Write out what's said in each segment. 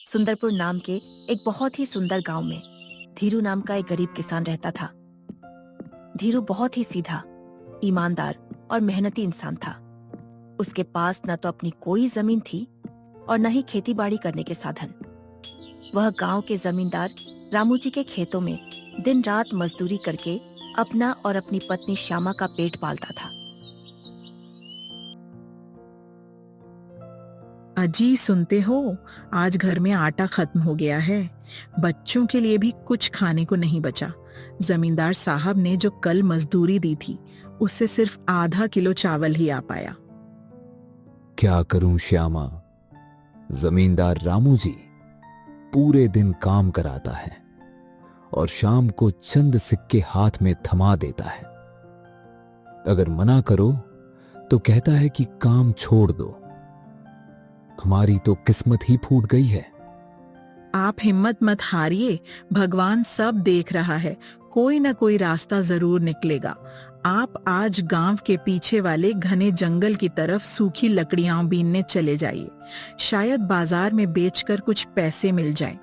सुंदरपुर नाम के एक बहुत ही सुंदर गांव में धीरू नाम का एक गरीब किसान रहता था। धीरू बहुत ही सीधा, ईमानदार और मेहनती इंसान था। उसके पास न तो अपनी कोई जमीन थी और न ही खेती बाड़ी करने के साधन। वह गांव के जमींदार रामू जी के खेतों में दिन रात मजदूरी करके अपना और अपनी पत्नी श्यामा का पेट पालता था। अजी सुनते हो, आज घर में आटा खत्म हो गया है। बच्चों के लिए भी कुछ खाने को नहीं बचा। जमींदार साहब ने जो कल मजदूरी दी थी उससे सिर्फ आधा किलो चावल ही आ पाया। क्या करूं श्यामा, जमींदार रामू जी पूरे दिन काम कराता है और शाम को चंद सिक्के हाथ में थमा देता है। अगर मना करो तो कहता है कि काम छोड़ दो। हमारी तो किस्मत ही फूट गई है। आप हिम्मत मत हारिए, भगवान सब देख रहा है। कोई ना कोई रास्ता जरूर निकलेगा। आप आज गांव के पीछे वाले घने जंगल की तरफ सूखी लकड़ियां बीनने चले जाइए। शायद बाजार में बेचकर कुछ पैसे मिल जाए।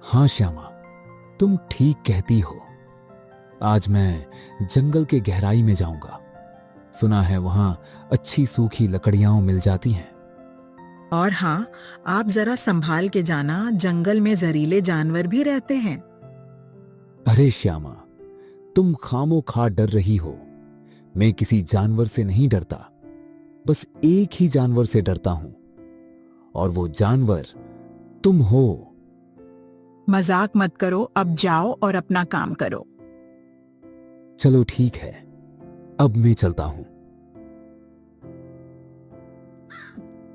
हां श्यामा, तुम ठीक कहती हो। आज मैं जंगल के गहराई में जाऊंगा। सुना है वहां अच्छी सूखी लकड़ियां मिल जाती हैं। और हाँ, आप जरा संभाल के जाना, जंगल में जहरीले जानवर भी रहते हैं। अरे श्यामा, तुम खामोखा डर रही हो। मैं किसी जानवर से नहीं डरता, बस एक ही जानवर से डरता हूं, और वो जानवर तुम हो। मजाक मत करो, अब जाओ और अपना काम करो। चलो ठीक है, अब मैं चलता हूं।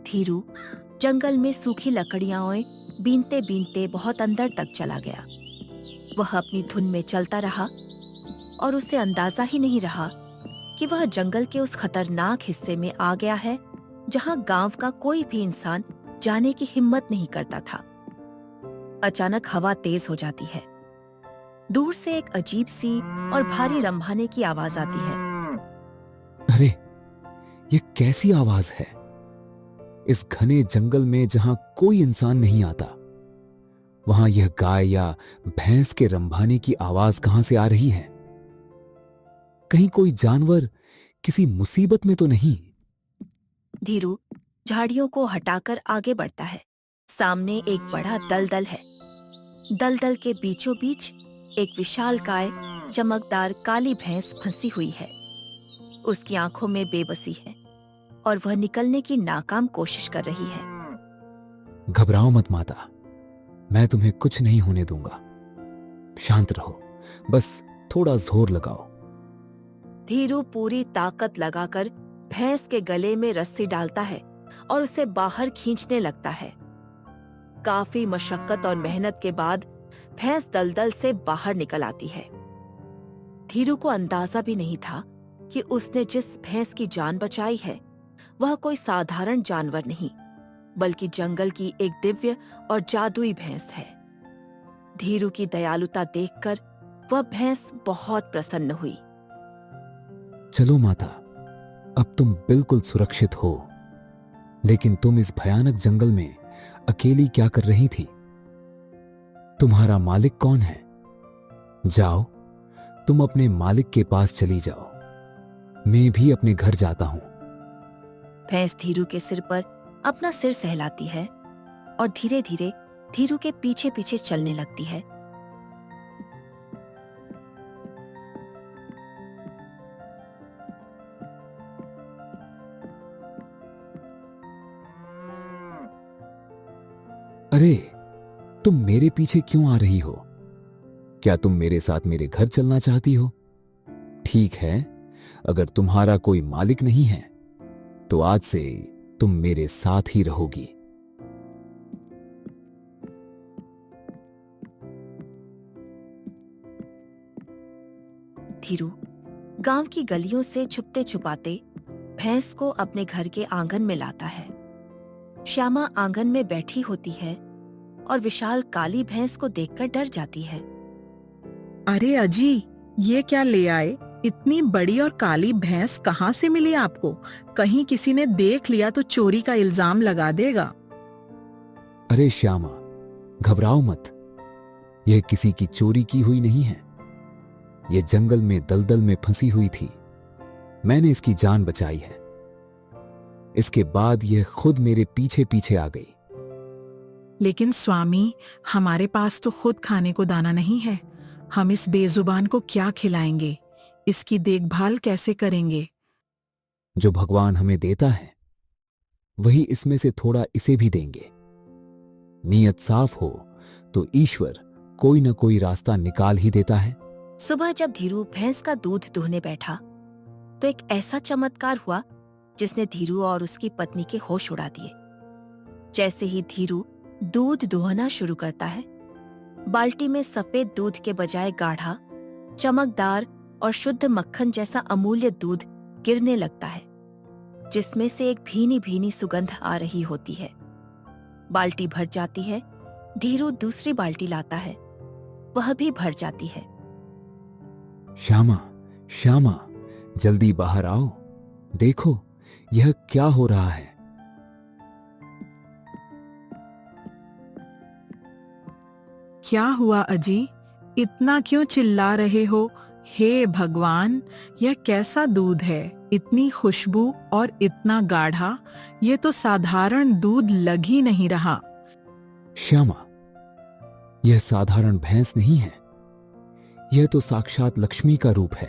धीरू जंगल में सूखी लकड़ियां बीनते बीनते बहुत अंदर तक चला गया। वह अपनी धुन में चलता रहा और उसे अंदाजा ही नहीं रहा कि वह जंगल के उस खतरनाक हिस्से में आ गया है जहां गांव का कोई भी इंसान जाने की हिम्मत नहीं करता था। अचानक हवा तेज हो जाती है। दूर से एक अजीब सी और भारी रंभाने की आवाज आती है। अरे, ये कैसी आवाज है? इस घने जंगल में जहां कोई इंसान नहीं आता, वहां यह गाय या भैंस के रंभाने की आवाज कहां से आ रही है? कहीं कोई जानवर किसी मुसीबत में तो नहीं? धीरू झाड़ियों को हटाकर आगे बढ़ता है। सामने एक बड़ा दलदल है। दलदल के बीचों बीच एक विशालकाय चमकदार काली भैंस फंसी हुई है। उसकी आंखों में बेबसी है और वह निकलने की नाकाम कोशिश कर रही है। घबराओ मत माता, मैं तुम्हें कुछ नहीं होने दूंगा। शांत रहो, बस थोड़ा जोर लगाओ। धीरू पूरी ताकत लगाकर भैंस के गले में रस्सी डालता है और उसे बाहर खींचने लगता है। काफी मशक्कत और मेहनत के बाद भैंस दलदल से बाहर निकल आती है। धीरू को अंदाजा भी नहीं था कि उसने जिस भैंस की जान बचाई है वह कोई साधारण जानवर नहीं, बल्कि जंगल की एक दिव्य और जादुई भैंस है। धीरू की दयालुता देखकर वह भैंस बहुत प्रसन्न हुई। चलो माता, अब तुम बिल्कुल सुरक्षित हो। लेकिन तुम इस भयानक जंगल में अकेली क्या कर रही थी? तुम्हारा मालिक कौन है? जाओ, तुम अपने मालिक के पास चली जाओ। मैं भी अपने घर जाता हूं। भैंस धीरू के सिर पर अपना सिर सहलाती है और धीरे धीरे धीरू के पीछे पीछे चलने लगती है। अरे, तुम मेरे पीछे क्यों आ रही हो? क्या तुम मेरे साथ मेरे घर चलना चाहती हो? ठीक है, अगर तुम्हारा कोई मालिक नहीं है तो आज से तुम मेरे साथ ही रहोगी। धीरू गांव की गलियों से छुपते छुपाते भैंस को अपने घर के आंगन में लाता है। श्यामा आंगन में बैठी होती है और विशाल काली भैंस को देखकर डर जाती है। अरे अजी, ये क्या ले आए? इतनी बड़ी और काली भैंस कहाँ से मिली आपको? कहीं किसी ने देख लिया तो चोरी का इल्जाम लगा देगा। अरे श्यामा, घबराओ मत। यह किसी की चोरी की हुई नहीं है। यह जंगल में दलदल में फंसी हुई थी। मैंने इसकी जान बचाई है। इसके बाद यह खुद मेरे पीछे पीछे आ गई। लेकिन स्वामी, हमारे पास तो खुद खाने को दाना नहीं है। हम इस बेजुबान को क्या खिलाएंगे? इसकी देखभाल कैसे करेंगे? जो भगवान हमें देता है वही इसमें से थोड़ा इसे भी देंगे। नीयत साफ हो तो ईश्वर कोई न कोई रास्ता निकाल ही देता है। सुबह जब धीरू भैंस का दूध दुहने बैठा तो एक ऐसा चमत्कार हुआ जिसने धीरू और उसकी पत्नी के होश उड़ा दिए। जैसे ही धीरू दूध दुहना शुरू करता है, बाल्टी में सफेद दूध के बजाय गाढ़ा, चमकदार और शुद्ध मक्खन जैसा अमूल्य दूध गिरने लगता है, जिसमें से एक भीनी भीनी सुगंध आ रही होती है। बाल्टी भर जाती है। धीरू दूसरी बाल्टी लाता है, वह भी भर जाती है। श्यामा, श्यामा, जल्दी बाहर आओ। देखो यह क्या हो रहा है। क्या हुआ अजी? इतना क्यों चिल्ला रहे हो? हे भगवान, यह कैसा दूध है? इतनी खुशबू और इतना गाढ़ा। ये तो साधारण दूध लग ही नहीं रहा। श्यामा, यह साधारण भैंस नहीं है। यह तो साक्षात लक्ष्मी का रूप है।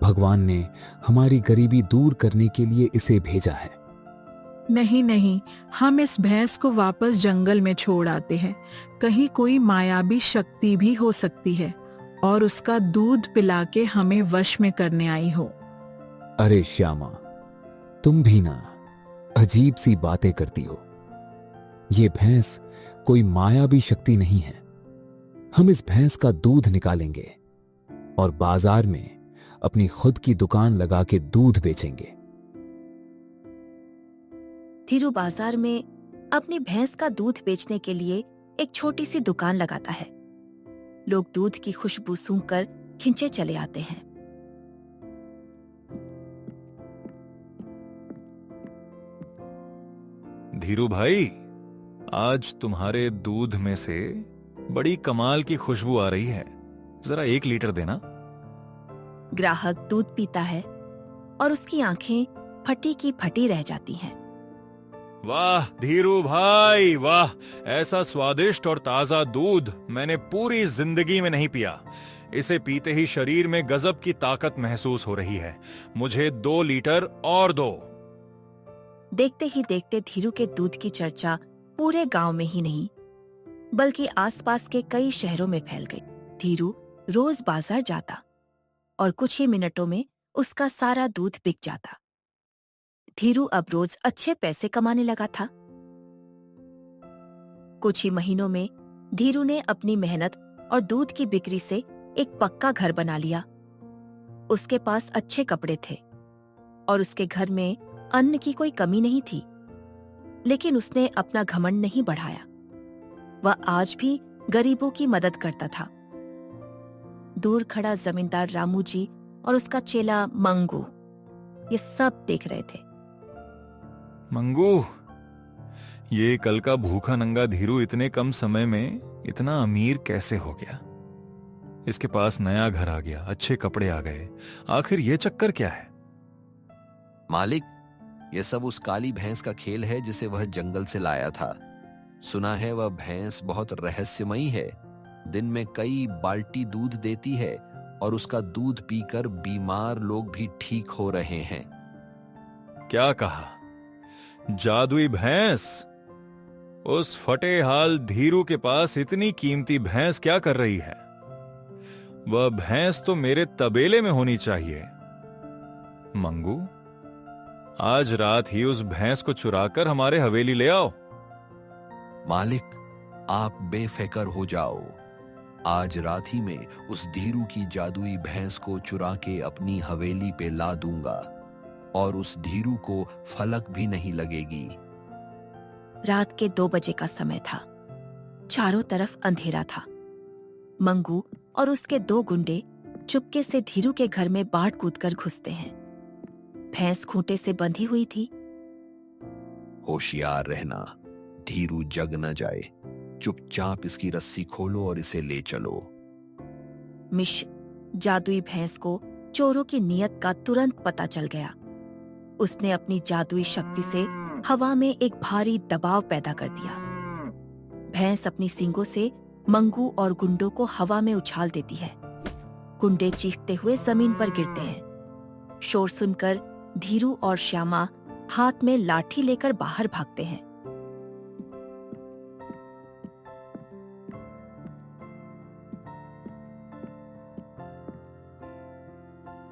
भगवान ने हमारी गरीबी दूर करने के लिए इसे भेजा है। नहीं नहीं, हम इस भैंस को वापस जंगल में छोड़ आते हैं। कहीं कोई मायावी शक्ति भी हो सकती है और उसका दूध पिला के हमें वश में करने आई हो। अरे श्यामा, तुम भी ना अजीब सी बातें करती हो। ये भैंस कोई मायावी शक्ति नहीं है। हम इस भैंस का दूध निकालेंगे और बाजार में अपनी खुद की दुकान लगा के दूध बेचेंगे। धीरू बाजार में अपनी भैंस का दूध बेचने के लिए एक छोटी सी दुकान लगाता है। लोग दूध की खुशबू सूंघकर खिंचे चले आते हैं। धीरू भाई, आज तुम्हारे दूध में से बड़ी कमाल की खुशबू आ रही है। जरा 1 लीटर देना। ग्राहक दूध पीता है और उसकी आंखें फटी की फटी रह जाती हैं। वाह धीरू भाई वाह, ऐसा स्वादिष्ट और ताजा दूध मैंने पूरी जिंदगी में नहीं पिया। इसे पीते ही शरीर में गजब की ताकत महसूस हो रही है। मुझे 2 लीटर और दो। देखते ही देखते धीरू के दूध की चर्चा पूरे गांव में ही नहीं बल्कि आसपास के कई शहरों में फैल गई। धीरू रोज बाजार जाता और कुछ ही मिनटों में उसका सारा दूध बिक जाता। धीरू अब रोज अच्छे पैसे कमाने लगा था। कुछ ही महीनों में धीरू ने अपनी मेहनत और दूध की बिक्री से एक पक्का घर बना लिया। उसके पास अच्छे कपड़े थे और उसके घर में अन्न की कोई कमी नहीं थी। लेकिन उसने अपना घमंड नहीं बढ़ाया। वह आज भी गरीबों की मदद करता था। दूर खड़ा जमींदार रामू जी और उसका चेला मंगू ये सब देख रहे थे। मंगू, ये कल का भूखा नंगा धीरू इतने कम समय में इतना अमीर कैसे हो गया? इसके पास नया घर आ गया, अच्छे कपड़े आ गए। आखिर ये चक्कर क्या है? मालिक, यह सब उस काली भैंस का खेल है जिसे वह जंगल से लाया था। सुना है वह भैंस बहुत रहस्यमयी है। दिन में कई बाल्टी दूध देती है और उसका दूध पीकर बीमार लोग भी ठीक हो रहे हैं। क्या कहा? जादुई भैंस? उस फटे हाल धीरू के पास इतनी कीमती भैंस क्या कर रही है? वह भैंस तो मेरे तबेले में होनी चाहिए। मंगू, आज रात ही उस भैंस को चुराकर हमारे हवेली ले आओ। मालिक, आप बेफिक्र हो जाओ। आज रात ही में उस धीरू की जादुई भैंस को चुरा के अपनी हवेली पे ला दूंगा और उस धीरू को फलक भी नहीं लगेगी। रात के 2 बजे का समय था। चारों तरफ अंधेरा था। मंगू और उसके 2 गुंडे चुपके से धीरू के घर में बाढ़ कूदकर घुसते हैं। भैंस खूंटे से बंधी हुई थी। होशियार रहना, धीरू जग न जाए। चुपचाप इसकी रस्सी खोलो और इसे ले चलो। मिश जादुई भैंस को चोरों की नियत का तुरंत पता चल गया। उसने अपनी जादुई शक्ति से हवा में एक भारी दबाव पैदा कर दिया। भैंस अपनी सींगों से मंगू और गुंडों को हवा में उछाल देती है। गुंडे चीखते हुए जमीन पर गिरते हैं। शोर सुनकर धीरू और श्यामा हाथ में लाठी लेकर बाहर भागते हैं।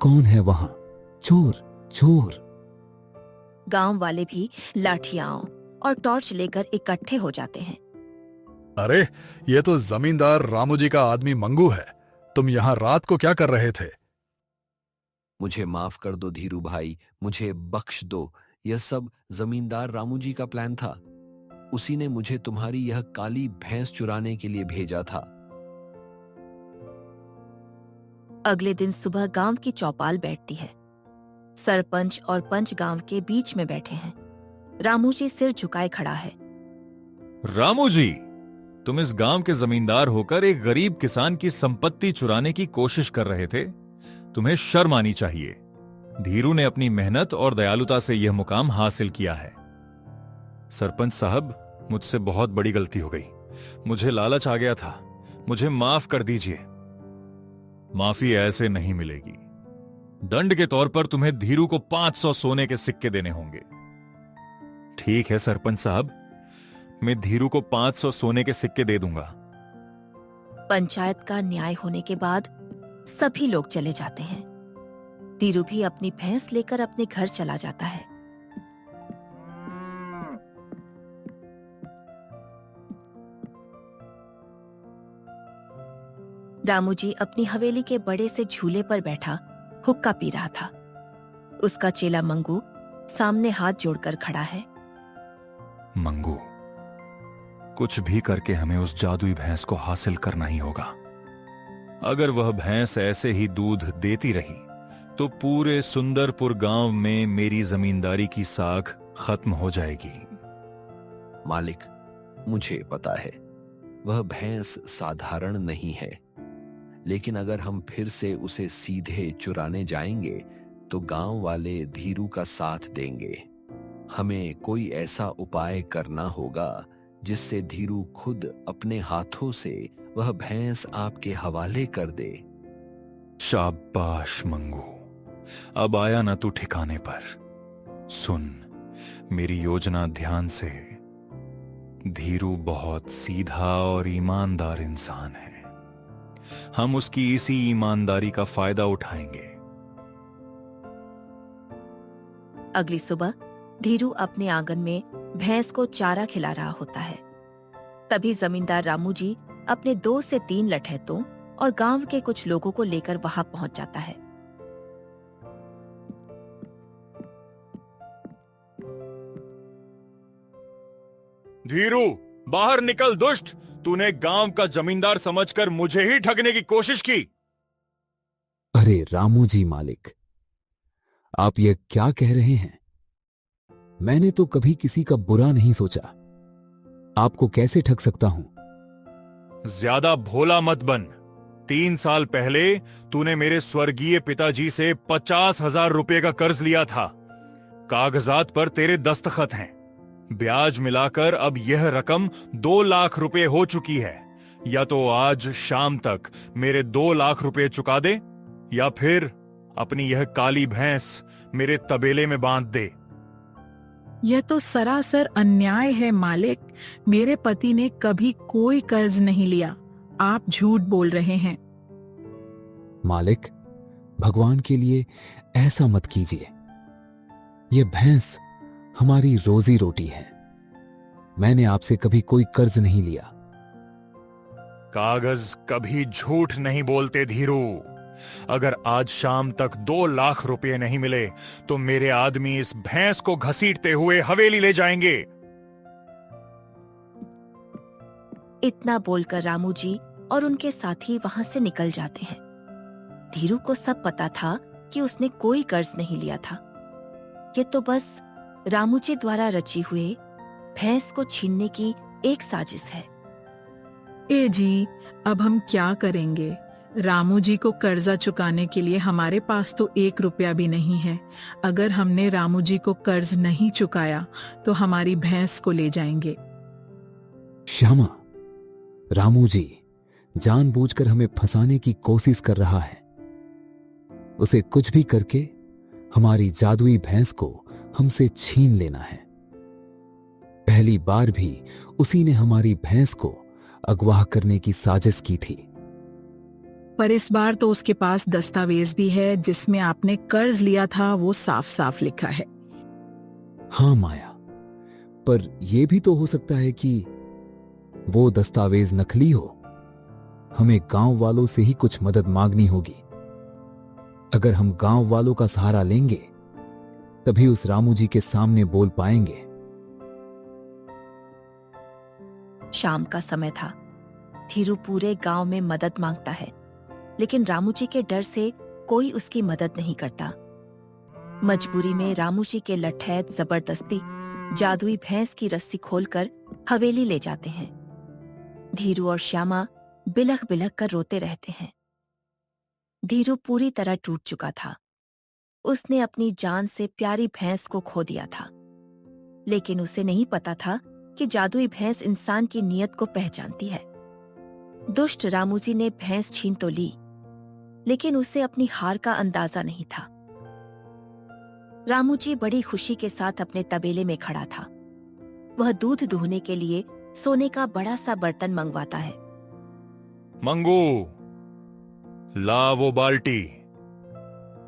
कौन है वहां? चोर, चोर! गांव वाले भी लाठियां और टॉर्च लेकर इकट्ठे हो जाते हैं। अरे, ये तो जमींदार रामू जी का आदमी मंगू है। तुम यहाँ रात को क्या कर रहे थे? मुझे माफ कर दो धीरू भाई, मुझे बख्श दो। यह सब जमींदार रामू जी का प्लान था। उसी ने मुझे तुम्हारी यह काली भैंस चुराने के लिए भेजा था। अगले दिन सुबह गांव की चौपाल बैठती है। सरपंच और पंच गांव के बीच में बैठे हैं। रामू जी सिर झुकाए खड़ा है। रामू जी, तुम इस गांव के जमींदार होकर एक गरीब किसान की संपत्ति चुराने की कोशिश कर रहे थे। तुम्हें शर्म आनी चाहिए। धीरू ने अपनी मेहनत और दयालुता से यह मुकाम हासिल किया है। सरपंच साहब, मुझसे बहुत बड़ी गलती हो गई। मुझे लालच आ गया था। मुझे माफ कर दीजिए। माफी ऐसे नहीं मिलेगी। दंड के तौर पर तुम्हें धीरू को 500 सोने के सिक्के देने होंगे। ठीक है सरपंच साहब, मैं धीरू को 500 सोने के सिक्के दे दूंगा। पंचायत का न्याय होने के बाद सभी लोग चले जाते हैं। धीरू भी अपनी भैंस लेकर अपने घर चला जाता है। रामू जी अपनी हवेली के बड़े से झूले पर बैठा हुक्का पी रहा था। उसका चेला मंगू सामने हाथ जोड़कर खड़ा है। मंगू, कुछ भी करके हमें उस जादुई भैंस को हासिल करना ही होगा। अगर वह भैंस ऐसे ही दूध देती रही तो पूरे सुंदरपुर गांव में मेरी जमींदारी की साख खत्म हो जाएगी। मालिक, मुझे पता है वह भैंस साधारण नहीं है, लेकिन अगर हम फिर से उसे सीधे चुराने जाएंगे तो गांव वाले धीरू का साथ देंगे। हमें कोई ऐसा उपाय करना होगा जिससे धीरू खुद अपने हाथों से वह भैंस आपके हवाले कर दे। शाबाश मंगू, अब आया ना तू ठिकाने पर। सुन मेरी योजना ध्यान से। धीरू बहुत सीधा और ईमानदार इंसान है। हम उसकी इसी ईमानदारी का फायदा उठाएंगे। अगली सुबह धीरू अपने आंगन में भैंस को चारा खिला रहा होता है। तभी जमींदार रामू जी अपने 2 से 3 लठैतों और गांव के कुछ लोगों को लेकर वहां पहुंच जाता है। धीरू, बाहर निकल दुष्ट! तूने गांव का जमींदार समझकर मुझे ही ठगने की कोशिश की। अरे रामू जी मालिक, आप ये क्या कह रहे हैं? मैंने तो कभी किसी का बुरा नहीं सोचा। आपको कैसे ठग सकता हूं? ज्यादा भोला मत बन। 3 साल पहले तूने मेरे स्वर्गीय पिताजी से 50,000 रुपए का कर्ज लिया था। कागजात पर तेरे दस्तखत हैं। ब्याज मिलाकर अब यह रकम 2 लाख रुपए हो चुकी है। या तो आज शाम तक मेरे 2 लाख रुपए चुका दे, या फिर अपनी यह काली भैंस मेरे तबेले में बांध दे। यह तो सरासर अन्याय है मालिक। मेरे पति ने कभी कोई कर्ज नहीं लिया। आप झूठ बोल रहे हैं। मालिक, भगवान के लिए ऐसा मत कीजिए। ये भैंस हमारी रोजी रोटी है। मैंने आपसे कभी कोई कर्ज नहीं लिया। कागज कभी झूठ नहीं बोलते धीरू। अगर आज शाम तक 2 लाख रुपए नहीं मिले तो मेरे आदमी इस भैंस को घसीटते हुए हवेली ले जाएंगे। इतना बोलकर रामू जी और उनके साथी वहां से निकल जाते हैं। धीरू को सब पता था कि उसने कोई कर्ज नहीं लिया था। ये तो बस रामू जी द्वारा रची हुई भैंस को छीनने की एक साजिश है। ए जी, अब हम क्या करेंगे? रामू जी को कर्जा चुकाने के लिए हमारे पास तो 1 रुपया भी नहीं है। अगर हमने रामू जी को कर्ज नहीं चुकाया तो हमारी भैंस को ले जाएंगे। श्यामा, रामू जी जानबूझकर हमें फंसाने की कोशिश कर रहा है। उसे कुछ भी करके हमारी जादुई भैंस को हमसे छीन लेना है। पहली बार भी उसी ने हमारी भैंस को अगवा करने की साजिश की थी। पर इस बार तो उसके पास दस्तावेज भी है जिसमें आपने कर्ज लिया था, वो साफ साफ लिखा है। हां माया, पर यह भी तो हो सकता है कि वो दस्तावेज नकली हो। हमें गांव वालों से ही कुछ मदद मांगनी होगी। अगर हम गांव वालों का सहारा लेंगे तभी उस रामू जी के सामने बोल पाएंगे। शाम का समय था। धीरू पूरे गांव में मदद मांगता है, लेकिन रामू जी के डर से कोई उसकी मदद नहीं करता। मजबूरी में रामू जी के लठैत जबरदस्ती जादुई भैंस की रस्सी खोलकर हवेली ले जाते हैं। धीरू और श्यामा बिलख बिलख कर रोते रहते हैं। धीरू पूरी तरह टूट चुका था। उसने अपनी जान से प्यारी भैंस को खो दिया था, लेकिन उसे नहीं पता था कि जादुई भैंस इंसान की नीयत को पहचानती है। दुष्ट रामू जी ने भैंस छीन तो ली, लेकिन उसे अपनी हार का अंदाजा नहीं था। रामू जी बड़ी खुशी के साथ अपने तबेले में खड़ा था। वह दूध दूहने के लिए सोने का बड़ा सा बर्तन मंगवाता है। मंगू, ला वो बाल्टी।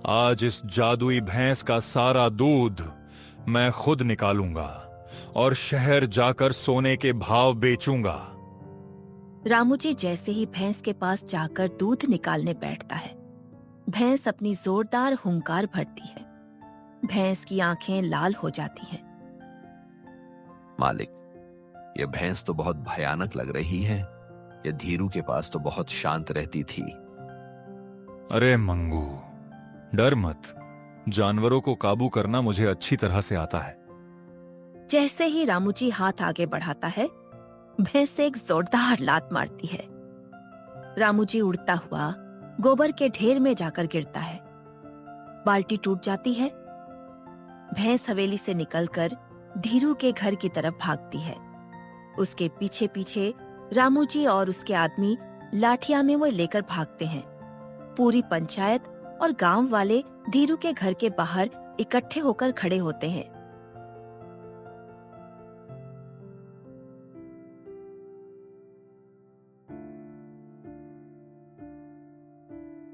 आज इस जादुई भैंस का सारा दूध मैं खुद निकालूंगा और शहर जाकर सोने के भाव बेचूंगा। रामू जी जैसे ही भैंस के पास जाकर दूध निकालने बैठता है, भैंस अपनी जोरदार हुंकार भरती है। भैंस की आंखें लाल हो जाती हैं। मालिक, यह भैंस तो बहुत भयानक लग रही है। यह धीरू के पास तो बहुत शांत रहती थी। अरे मंगू, डर मत। जानवरों को काबू करना मुझे अच्छी तरह से आता है। जैसे ही रामू जी हाथ आगे बढ़ाता है, भैंस एक जोरदार लात मारती है। रामू जी उड़ता हुआ गोबर के ढेर में जाकर गिरता है। बाल्टी टूट जाती है। भैंस हवेली से निकलकर धीरू के घर की तरफ भागती है। उसके पीछे पीछे रामू जी और उसके आदमी लाठियां में वो लेकर भागते हैं। पूरी पंचायत और गांव वाले धीरू के घर के बाहर इकट्ठे होकर खड़े होते हैं।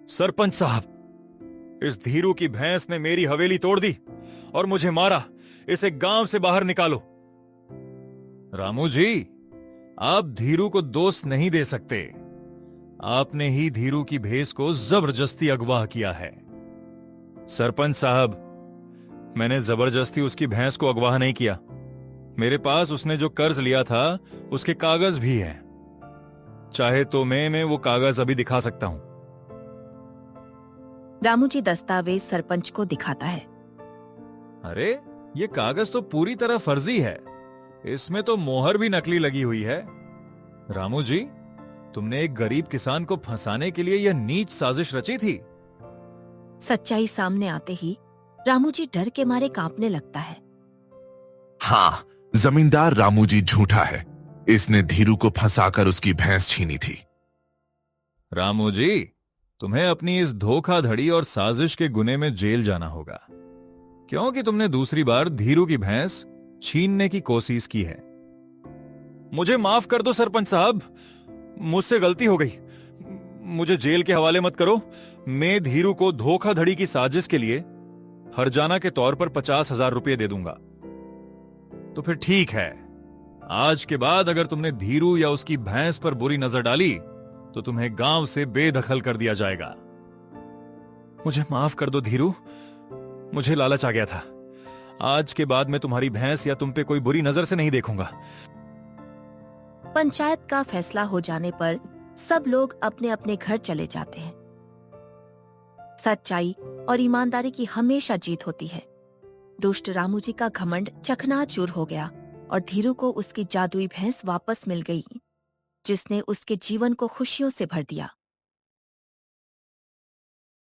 सरपंच साहब, इस धीरू की भैंस ने मेरी हवेली तोड़ दी और मुझे मारा। इसे गांव से बाहर निकालो। रामू जी, आप धीरू को दोष नहीं दे सकते। आपने ही धीरू की भैंस को जबरदस्ती अगवा किया है। सरपंच साहब, मैंने जबरदस्ती उसकी भैंस को अगवा नहीं किया। मेरे पास उसने जो कर्ज लिया था उसके कागज भी हैं। चाहे तो मैं वो कागज अभी दिखा सकता हूं। रामू जी दस्तावेज सरपंच को दिखाता है। अरे, ये कागज तो पूरी तरह फर्जी है। इसमें तो मोहर भी नकली लगी हुई है। रामू जी, तुमने एक गरीब किसान को फंसाने के लिए यह नीच साजिश रची थी। सच्चाई सामने आते ही रामू जी डर के मारे कांपने लगता है। हाँ, जमींदार रामू जी झूठा है। इसने धीरू को फंसाकर उसकी भैंस छीनी थी। रामू जी, तुम्हें अपनी इस धोखाधड़ी और साजिश के गुने में जेल जाना होगा, क्योंकि तुमने दूसरी बार धीरू की भैंस छीनने की कोशिश की है। मुझे माफ कर दो सरपंच साहब, मुझसे गलती हो गई। मुझे जेल के हवाले मत करो। मैं धीरू को धोखाधड़ी की साजिश के लिए हरजाना के तौर पर 50,000 रुपये दे दूंगा। तो फिर ठीक है, आज के बाद अगर तुमने धीरू या उसकी भैंस पर बुरी नजर डाली तो तुम्हें गांव से बेदखल कर दिया जाएगा। मुझे माफ कर दो धीरू, मुझे लालच आ गया था। आज के बाद मैं तुम्हारी भैंस या तुम पे कोई बुरी नजर से नहीं देखूंगा। पंचायत का फैसला हो जाने पर सब लोग अपने अपने घर चले जाते हैं। सच्चाई और ईमानदारी की हमेशा जीत होती है। दुष्ट रामू जी का घमंड चकनाचूर हो गया और धीरू को उसकी जादुई भैंस वापस मिल गई, जिसने उसके जीवन को खुशियों से भर दिया।